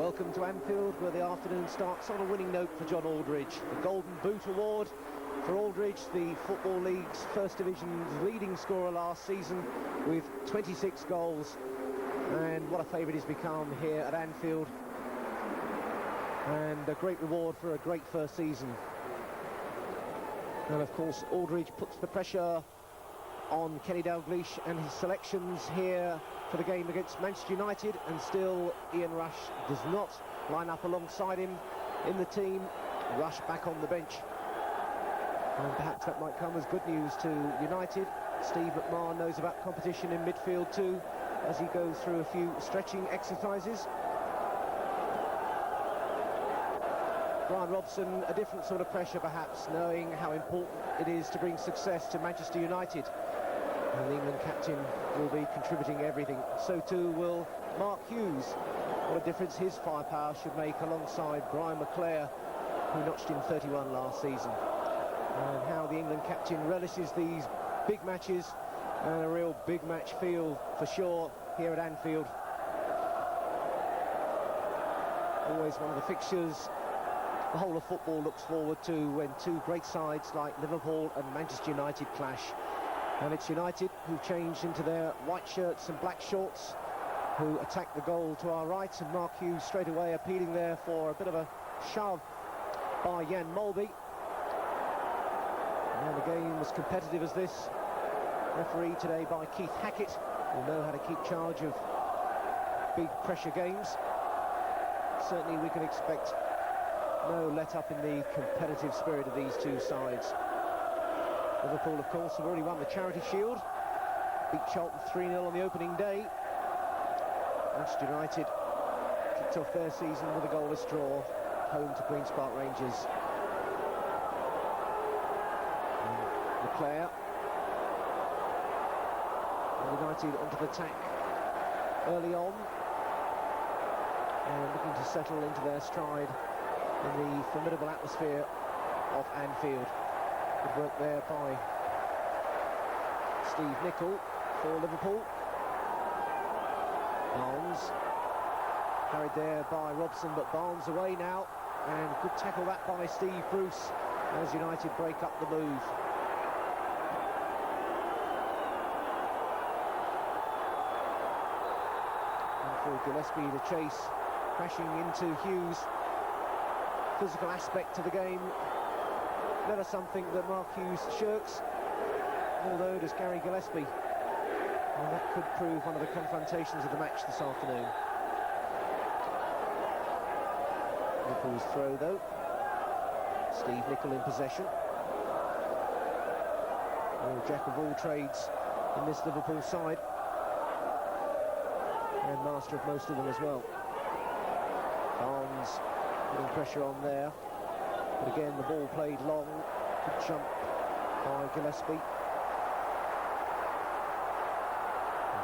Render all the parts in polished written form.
Welcome to Anfield, where the afternoon starts on a winning note for John Aldridge. The Golden Boot Award for Aldridge, the Football League's First Division's leading scorer last season with 26 goals. And what a favourite he's become here at Anfield. And a great reward for a great first season. And of course, Aldridge puts the pressure on Kenny Dalglish and his selections here for the game against Manchester United, and still Ian Rush does not line up alongside him in the team. Rush back on the bench, and perhaps that might come as good news to United. Steve McMahon knows about competition in midfield too, as he goes through a few stretching exercises. Brian Robson, a different sort of pressure perhaps, knowing how important it is to bring success to Manchester United. And the England captain will be contributing everything. So too will Mark Hughes. What a difference his firepower should make alongside Brian McClare, who notched in 31 last season. And how the England captain relishes these big matches, and a real big match feel for sure here at Anfield. Always one of the fixtures the whole of football looks forward to when two great sides like Liverpool and Manchester United clash. And it's United who changed into their white shirts and black shorts, who attack the goal to our right, and Mark Hughes straight away appealing there for a bit of a shove by Jan Molby. And the game was competitive as this. Referee today by Keith Hackett, who know how to keep charge of big pressure games. Certainly we can expect no let-up in the competitive spirit of these two sides. Liverpool, of course, have already won the Charity Shield. Beat Charlton 3-0 on the opening day. Manchester United kicked off their season with a goalless draw, home to Queen's Park Rangers. Leclerc. And United onto the attack early on, and looking to settle into their stride in the formidable atmosphere of Anfield. Good work there by Steve Nicol for Liverpool. Barnes carried there by Robson, but Barnes away now, and good tackle that by Steve Bruce as United break up the move. And for Gillespie to chase, crashing into Hughes. Physical aspect to the game, never something that Mark Hughes shirks, although does Gary Gillespie. And that could prove one of the confrontations of the match this afternoon. Liverpool's throw though. Steve Nicol in possession. Jack of all trades in this Liverpool side, and master of most of them as well. Barnes putting pressure on there, but again the ball played long. Good jump by Gillespie.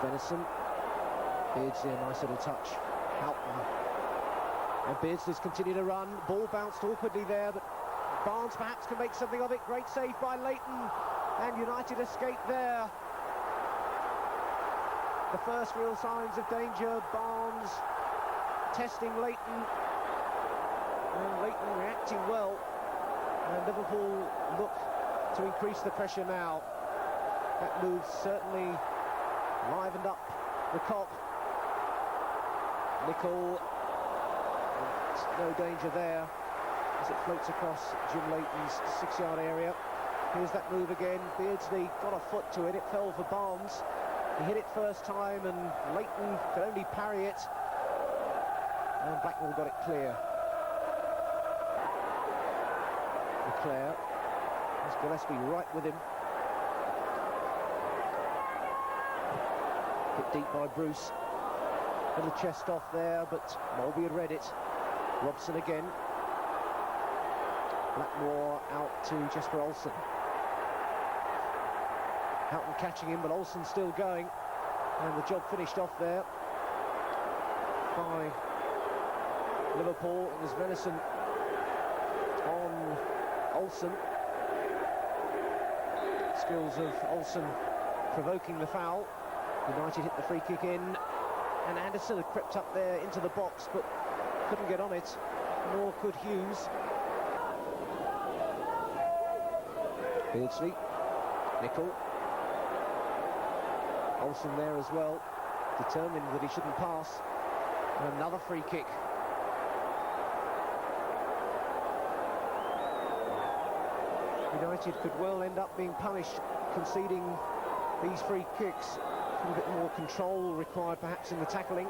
Venison. Beardsley, a nice little touch. Houghton. And Beardsley's continued to run. Ball bounced awkwardly there, but Barnes perhaps can make something of it. Great save by Leighton, and United escape there. The first real signs of danger. Barnes testing Leighton, and Leighton reacting well, and Liverpool look to increase the pressure now. That move certainly livened up the Kop. Nicol, no danger there as it floats across Jim Leighton's 6-yard area. Here's that move again. Beardsley got a foot to it. It fell for Barnes. He hit it first time, and Leighton could only parry it, and Blackwell got it clear. Leclerc. There's Gillespie right with him. Hit deep by Bruce. Little chest off there, but Molby had read it. Robson again. Blackmore out to Jesper Olsen. Houghton catching him, but Olsen still going. And the job finished off there by Liverpool. And there's Venison on Olsen. Skills of Olsen provoking the foul. United hit the free kick in, and Anderson had crept up there into the box, but couldn't get on it, nor could Hughes. Beardsley, Nicol. Olsen there as well, determined that he shouldn't pass. And another free kick. United could well end up being punished, conceding these free kicks. A little bit more control required perhaps in the tackling.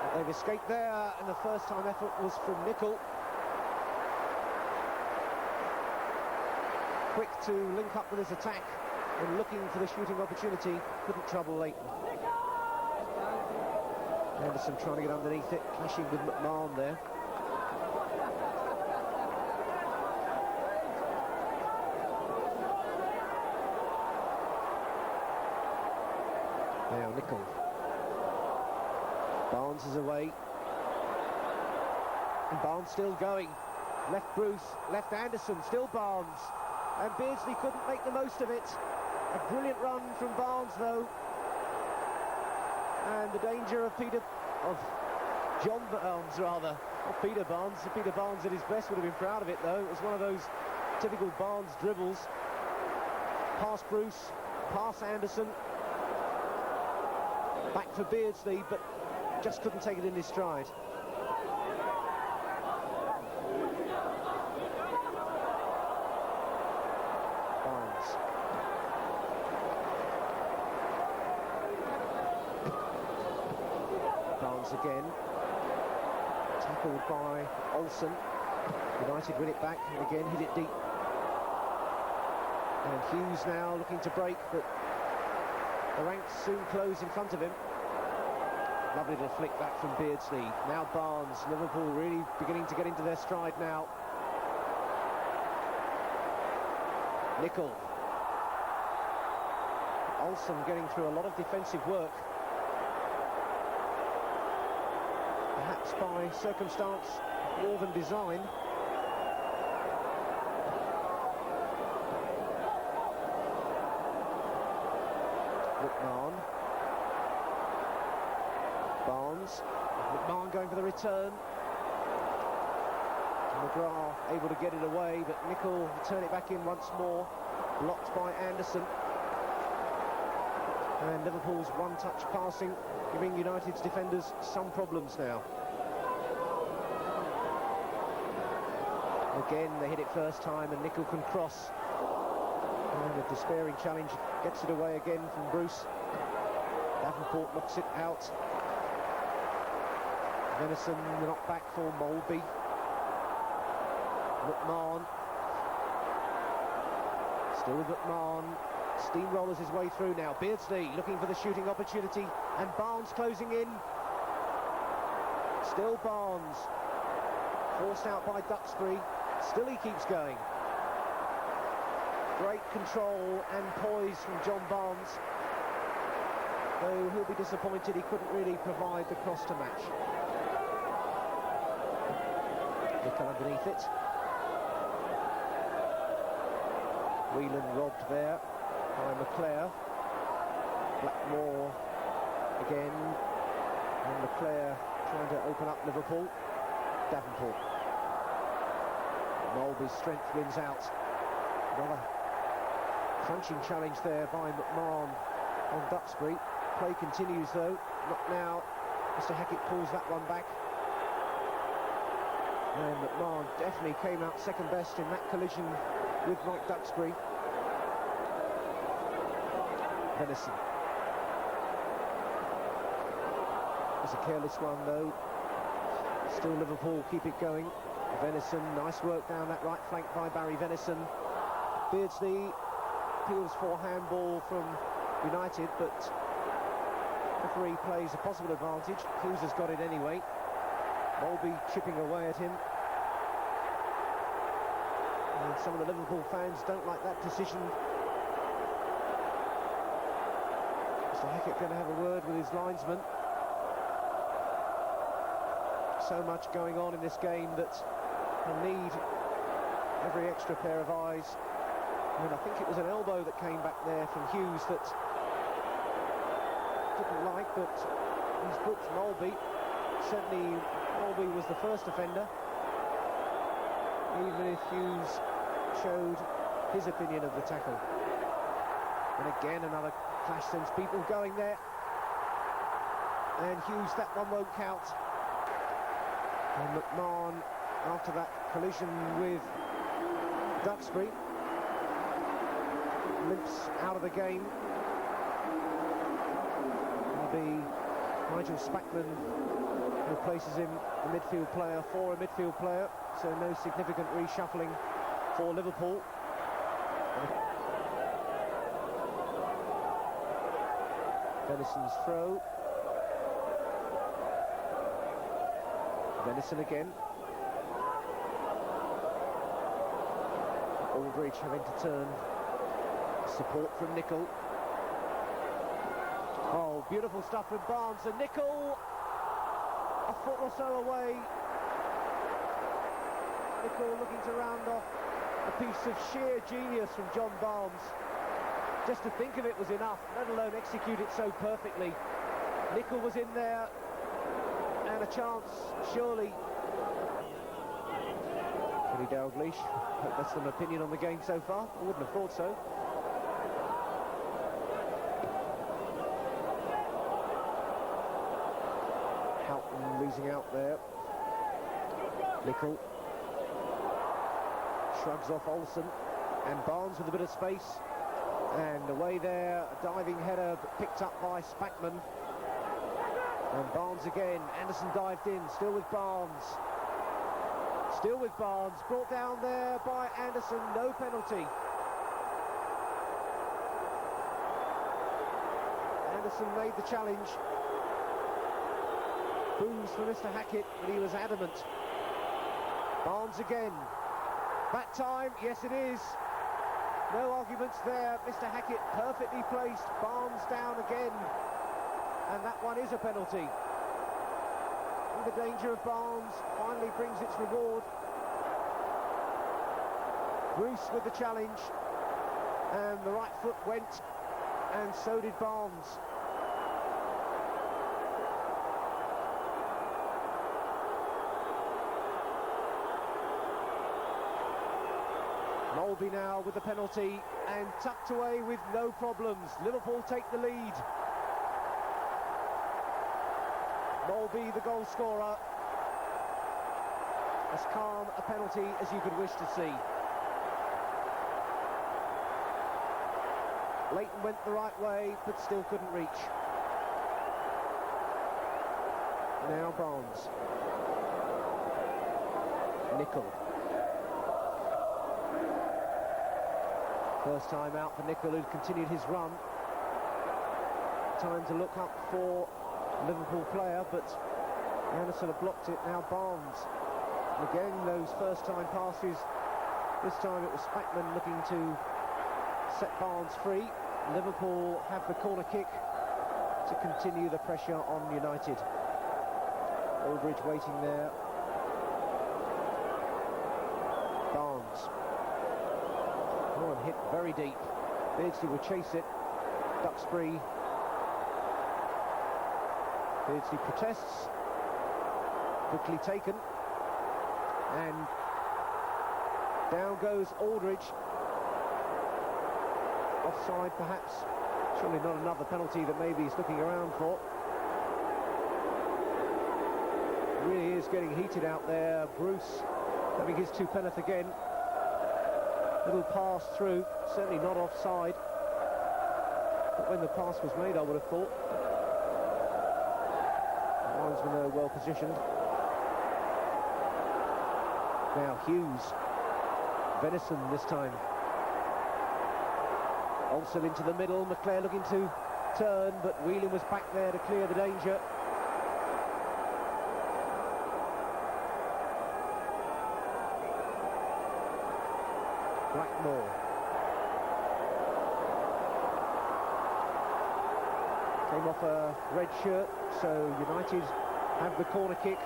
But they've escaped there, and the first time effort was from Nicol. Quick to link up with his attack and looking for the shooting opportunity. Couldn't trouble Leighton. Anderson trying to get underneath it, clashing with McMahon there. Now Nicol. Barnes is away. And Barnes still going. Left Bruce, left Anderson, still Barnes. And Beardsley couldn't make the most of it. A brilliant run from Barnes though. And the danger of John Barnes rather. Not Peter Barnes. Peter Barnes at his best would have been proud of it though. It was one of those typical Barnes dribbles. Past Bruce, past Anderson. Back for Beardsley, but just couldn't take it in his stride. Barnes. Barnes again. Tackled by Olsen. United win it back and again hit it deep. And Hughes now looking to break, but the ranks soon close in front of him. Lovely little flick back from Beardsley. Now Barnes. Liverpool really beginning to get into their stride now. Nicol. Olsen getting through a lot of defensive work. Perhaps by circumstance more than design. McMahon. Barnes. McMahon going for the return. McGrath able to get it away, but Nicol will turn it back in once more. Blocked by Anderson. And Liverpool's one-touch passing, giving United's defenders some problems now. Again, they hit it first time, and Nicol can cross. And a despairing challenge, gets it away again from Bruce. Davenport knocks it out. Venison knocked back for Molby. McMahon. Still with McMahon. Steamrollers his way through now. Beardsley looking for the shooting opportunity, and Barnes closing in. Still Barnes. Forced out by Duxbury. Still he keeps going. Great control and poise from John Barnes, though he'll be disappointed he couldn't really provide the cross to match. Nicol underneath it. Whelan robbed there by McClare. Blackmore again, and McClare trying to open up Liverpool. Davenport. Molby's strength wins out. Another crunching challenge there by McMahon on Duxbury. Play continues though, not now. Mr. Hackett pulls that one back. And McMahon definitely came out second best in that collision with Mike Duxbury. Venison. It was a careless one though. Still Liverpool keep it going. Venison, nice work down that right flank by Barry Venison. Beardsley appeals for handball from United, but referee plays a possible advantage. Hughes has got it anyway. Molby chipping away at him. And some of the Liverpool fans don't like that decision. Mr. Hackett going to have a word with his linesman. So much going on in this game that will need every extra pair of eyes. And I think it was an elbow that came back there from Hughes that didn't like, but he's booked Molby. Certainly Molby was the first offender, even if Hughes showed his opinion of the tackle. And again another clash sends people going there, and Hughes, that one won't count. And McMahon, after that collision with Duxbury, limps out of the game. It'll be Nigel Spackman replaces him, a midfield player for a midfield player, so no significant reshuffling for Liverpool. Venison's throw. Venison again. Aldridge having to turn. Support from Nicol. Oh, beautiful stuff from Barnes, and Nicol a foot or so away. Nicol looking to round off a piece of sheer genius from John Barnes. Just to think of it was enough, let alone execute it so perfectly. Nicol was in there, and a chance, surely. Kenny Dalglish, hope that's an opinion on the game so far. I wouldn't have thought so. Houghton losing out there. Nicol shrugs off Olsen, and Barnes with a bit of space. And away there, a diving header picked up by Spackman. And Barnes again, Anderson dived in, still with Barnes. Still with Barnes, brought down there by Anderson, no penalty. Anderson made the challenge. Boos for Mr. Hackett, but he was adamant. Barnes again. That time, yes it is. No arguments there. Mr. Hackett perfectly placed. Barnes down again. And that one is a penalty. And the danger of Barnes finally brings its reward. Bruce with the challenge. And the right foot went. And so did Barnes. Molby now with the penalty, and tucked away with no problems. Liverpool take the lead. Molby, the goal scorer. As calm a penalty as you could wish to see. Leighton went the right way, but still couldn't reach. Now Barnes. Nicol. First time out for Nicol, who's continued his run. Time to look up for Liverpool player, but Anderson have blocked it. Now Barnes. And again, those first time passes. This time it was Spackman looking to set Barnes free. Liverpool have the corner kick to continue the pressure on United. Aldridge waiting there. Barnes. Oh, and hit very deep. Beardsley will chase it. Duxbury. Beardsley protests. Quickly taken. And down goes Aldridge. Offside perhaps. Surely not another penalty that maybe he's looking around for. Really is getting heated out there. Bruce having his two-penneth again. Little pass through, certainly not offside. But when the pass was made, I would have thought. The linesmen are well positioned. Now Hughes. Venison this time. Also into the middle, McClare looking to turn, but Whelan was back there to clear the danger. Blackmore. Came off a red shirt, so United have the corner kick.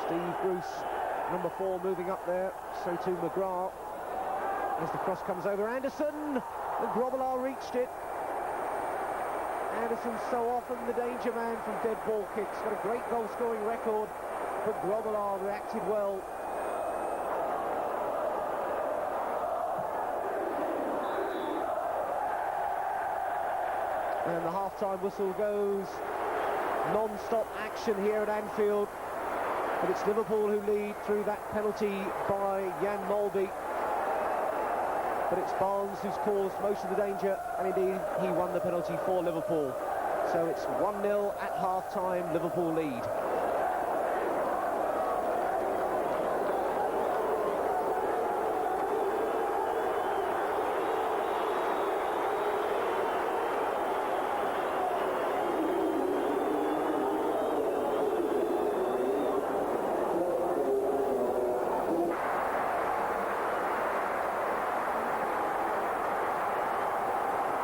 Steve Bruce, number 4, moving up there. So too McGrath. As the cross comes over Anderson, and Grobbelaar reached it. Anderson's so often the danger man from dead ball kicks. Got a great goal-scoring record, but Grobbelaar reacted well. And the half-time whistle goes. Non-stop action here at Anfield. But it's Liverpool who lead through that penalty by Jan Molby. But it's Barnes who's caused most of the danger, and indeed he won the penalty for Liverpool. So it's 1-0 at half-time, Liverpool lead.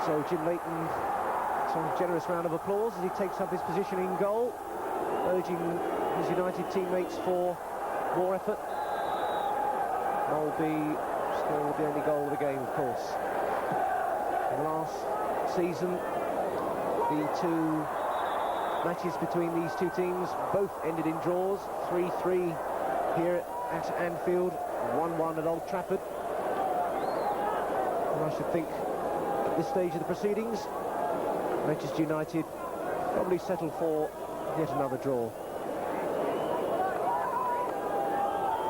So Jim Leighton, some generous round of applause as he takes up his position in goal, urging his United teammates for more effort. Molby scored the only goal of the game, of course. And last season, the two matches between these two teams both ended in draws, 3-3 here at Anfield, 1-1 at Old Trafford. And I should think this stage of the proceedings, Manchester United probably settle for yet another draw.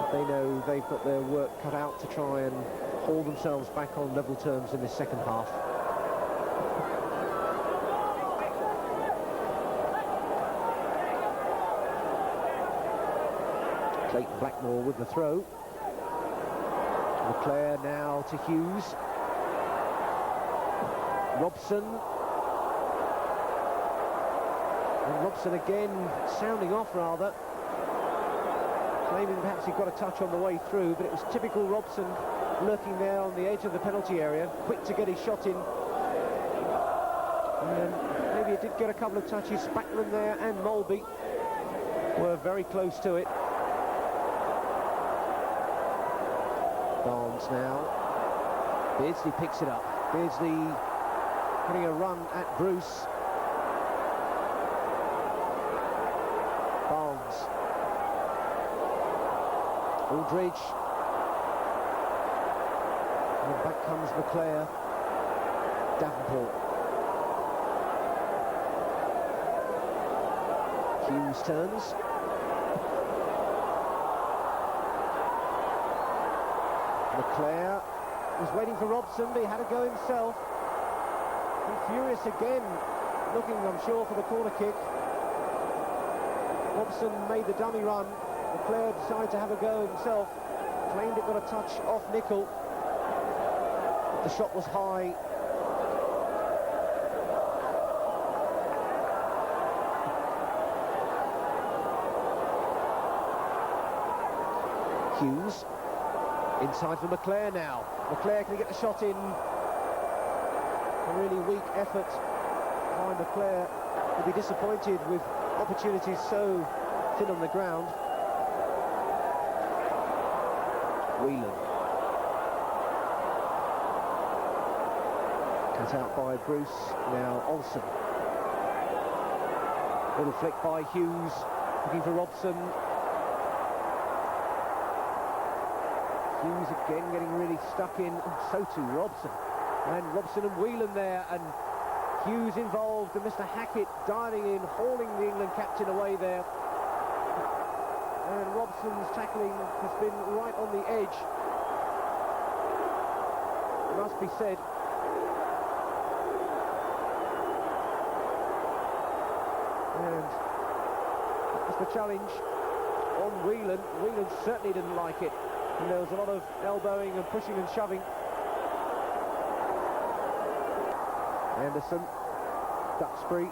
But they know they've got their work cut out to try and haul themselves back on level terms in this second half. Clayton Blackmore with the throw. Leclerc now to Hughes. Robson, and Robson again sounding off rather, claiming perhaps he got a touch on the way through, but it was typical Robson lurking there on the edge of the penalty area, quick to get his shot in, and maybe it did get a couple of touches. Spackman there and Molby were very close to it. Barnes now, Beardsley picks it up, Beardsley putting a run at Bruce. Barnes. Aldridge. And back comes Leclerc. Davenport. Hughes turns. Leclerc was waiting for Robson, but he had to go himself. Furious again, looking, I'm sure, for the corner kick. Robson made the dummy run. Leclerc decided to have a go himself. Claimed it got a touch off Nicol. The shot was high. Hughes inside for Leclerc now. Leclerc can get the shot in. A really weak effort by Leclerc. Will be disappointed with opportunities so thin on the ground. Whelan. Cut out by Bruce, now Olsen. Little flick by Hughes, looking for Robson. Hughes again getting really stuck in, so too Robson. And Robson and Whelan there, and Hughes involved, and Mr. Hackett diving in, hauling the England captain away there. And Robson's tackling has been right on the edge. It must be said. And that was the challenge on Whelan. Whelan certainly didn't like it. And there was a lot of elbowing and pushing and shoving. Anderson, Duxbury.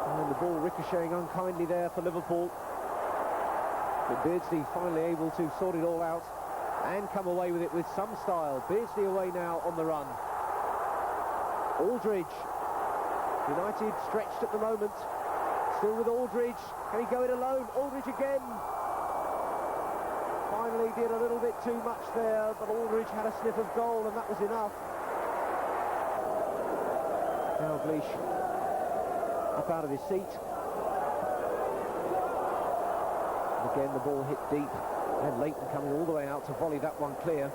And the ball ricocheting unkindly there for Liverpool. But Beardsley finally able to sort it all out and come away with it with some style. Beardsley away now on the run. Aldridge. United stretched at the moment. Still with Aldridge. Can he go it alone? Aldridge again. Finally did a little bit too much there, but Aldridge had a sniff of goal and that was enough. Dalglish up out of his seat. And again, the ball hit deep, and Leighton coming all the way out to volley that one clear.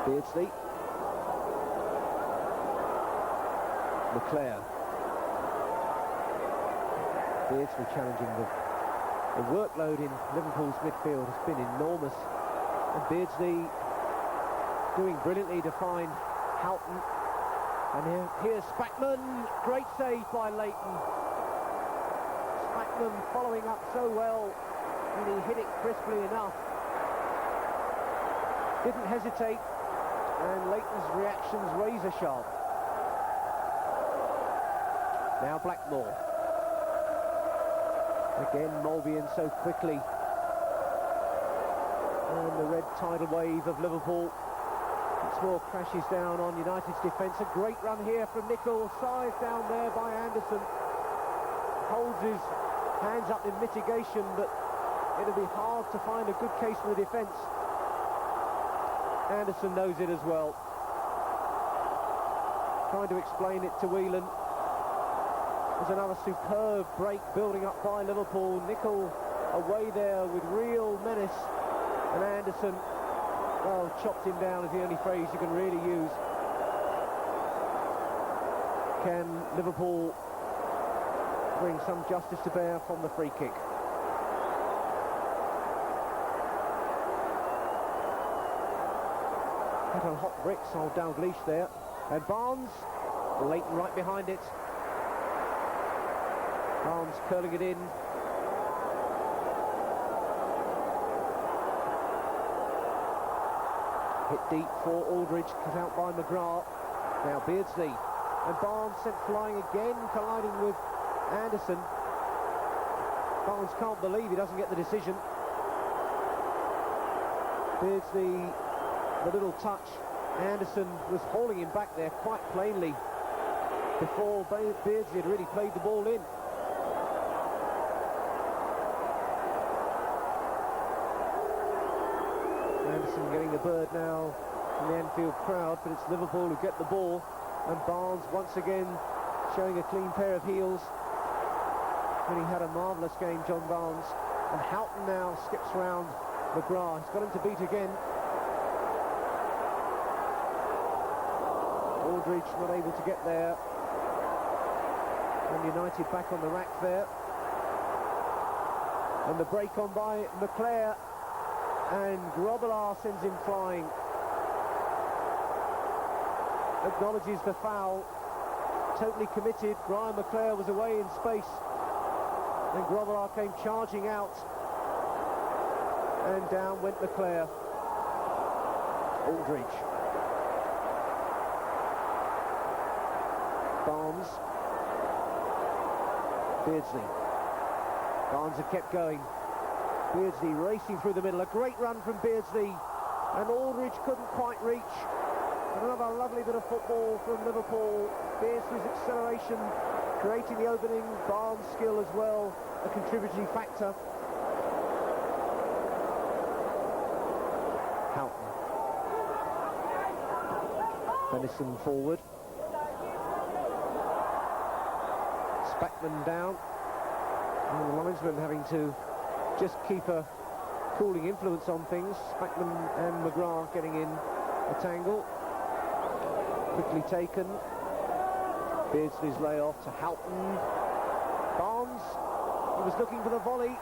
Beardsley. Leclerc. Beardsley challenging the workload in Liverpool's midfield has been enormous. And Beardsley doing brilliantly to find Houghton. And here's Spackman. Great save by Leighton. Spackman following up so well, and he hit it crisply enough. Didn't hesitate, and Leighton's reactions razor sharp. Now Blackmore. Again, Molby in so quickly. And the red tidal wave of Liverpool once more crashes down on United's defence. A great run here from Nicol, sized down there by Anderson. Holds his hands up in mitigation, but it'll be hard to find a good case for the defence. Anderson knows it as well. Trying to explain it to Whelan. There's another superb break building up by Liverpool. Nicol away there with real menace. And Anderson, well, chopped him down is the only phrase you can really use. Can Liverpool bring some justice to bear from the free kick? Hit on hot bricks, old Dalglish there. And Barnes, Leighton right behind it. Barnes curling it in. Hit deep for Aldridge, cut out by McGrath. Now Beardsley. And Barnes sent flying again, colliding with Anderson. Barnes can't believe he doesn't get the decision. Beardsley, the little touch. Anderson was hauling him back there quite plainly before Beardsley had really played the ball in. Anderson getting the bird now from the Anfield crowd, but it's Liverpool who get the ball, and Barnes once again showing a clean pair of heels. And he had a marvellous game, John Barnes. And Houghton now skips round McGrath. He's got him to beat again. Aldridge not able to get there. And United back on the rack there. And the break on by Leclerc. And Grobbelaar sends him flying. Acknowledges the foul. Totally committed. Brian Leclerc was away in space. And Grobbelaar came charging out. And down went Leclerc. Aldridge. Barnes. Beardsley. Barnes had kept going. Beardsley racing through the middle. A great run from Beardsley. And Aldridge couldn't quite reach. And another lovely bit of football from Liverpool. Beardsley's acceleration, creating the opening. Barnes' skill as well, a contributory factor. Houghton. Benison forward. Spackman down. And the linesman having to just keep a cooling influence on things. Spackman and McGrath getting in a tangle. Quickly taken. Beardsley's layoff to Houghton. Barnes, he was looking for the volley.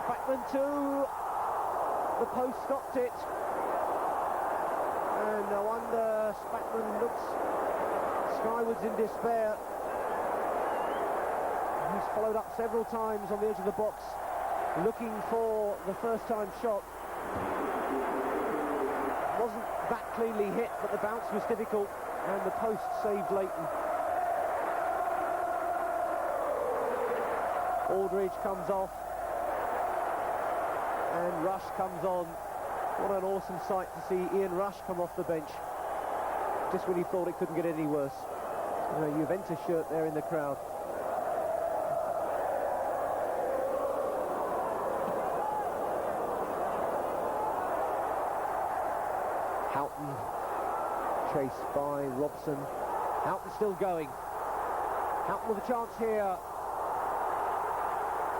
Spackman too. The post stopped it. And no wonder Spackman looks skywards in despair. He's followed up several times on the edge of the box, looking for the first time shot. Wasn't that cleanly hit, but the bounce was difficult, and the post saved Leighton. Aldridge comes off, and Rush comes on. What an awesome sight to see Ian Rush come off the bench, just when he thought it couldn't get any worse. You know, Juventus shirt there in the crowd. Houghton chased by Robson. Houghton still going. Houghton with a chance here.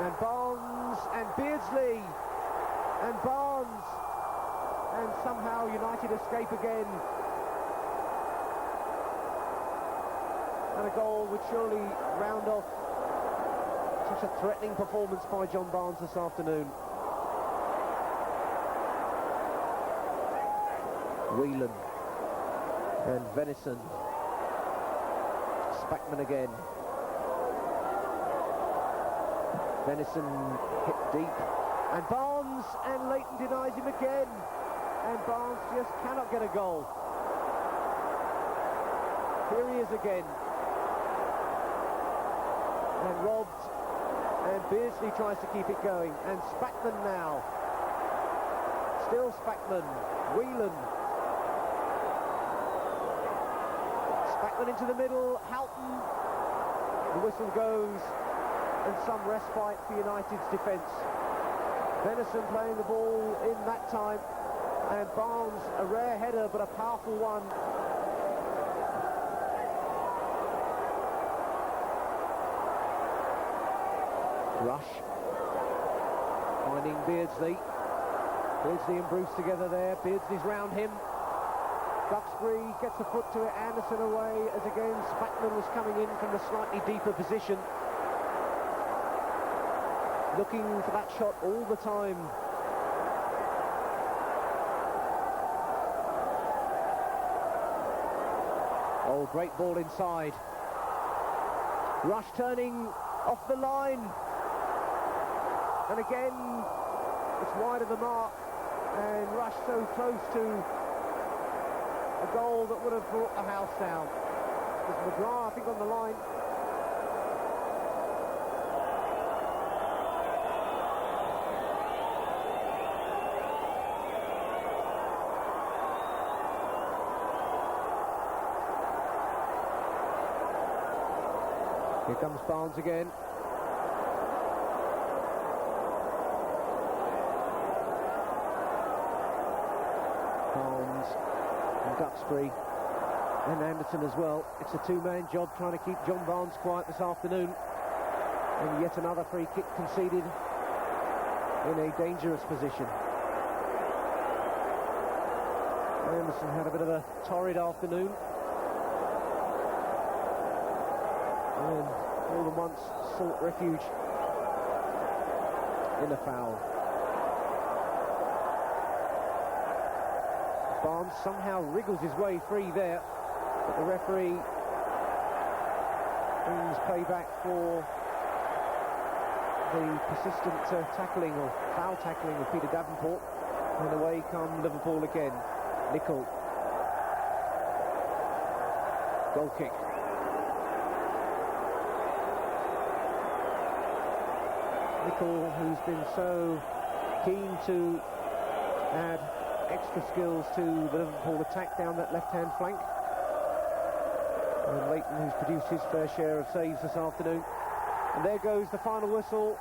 And Barnes and Beardsley. And Barnes. And somehow United escape again. And a goal would surely round off such a threatening performance by John Barnes this afternoon. Whelan and Venison. Spackman again. Venison hit deep. And Barnes, and Leighton denies him again. And Barnes just cannot get a goal. Here he is again. And robbed. And Beardsley tries to keep it going. And Spackman now. Still Spackman. Whelan. Spackman into the middle. Houghton. The whistle goes. And some respite for United's defence. Venison playing the ball in that time. And Barnes, a rare header, but a powerful one. Rush. Finding Beardsley. Beardsley and Bruce together there. Beardsley's round him. Duxbury gets a foot to it. Anderson away as again Spackman was coming in from the slightly deeper position. Looking for that shot all the time. Oh, great ball inside. Rush turning off the line. And again, it's wide of the mark. And Rush so close to a goal that would have brought the house down. There's McGrath, I think, on the line. Here comes Barnes again. Barnes and Duxbury and Anderson as well. It's a two-man job trying to keep John Barnes quiet this afternoon. And yet another free kick conceded in a dangerous position. Anderson had a bit of a torrid afternoon. And more than once sought refuge in a foul. Barnes somehow wriggles his way free there, but the referee brings payback for the persistent tackling or foul tackling of Peter Davenport, and away come Liverpool again. Nicol. Goal kick. Nicol, who's been so keen to add extra skills to the Liverpool attack down that left-hand flank. And Leighton, who's produced his fair share of saves this afternoon. And there goes the final whistle.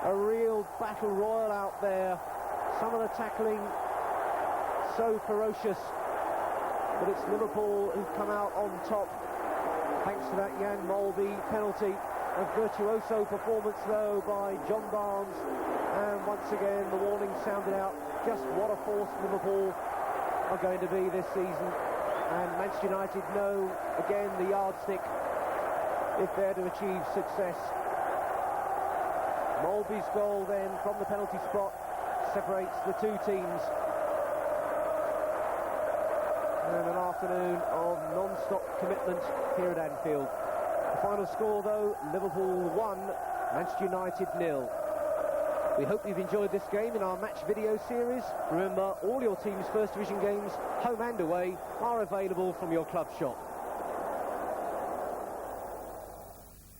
A real battle royal out there. Some of the tackling so ferocious, but it's Liverpool who've come out on top thanks to that Jan Molby penalty. A virtuoso performance though by John Barnes, and once again the warning sounded out just what a force Liverpool are going to be this season, and Manchester United know again the yardstick if they're to achieve success. Molby's goal then from the penalty spot separates the two teams, and an afternoon of non-stop commitment here at Anfield. The final score though, Liverpool 1, Manchester United 0. We hope you've enjoyed this game in our match video series. Remember, all your team's First Division games, home and away, are available from your club shop.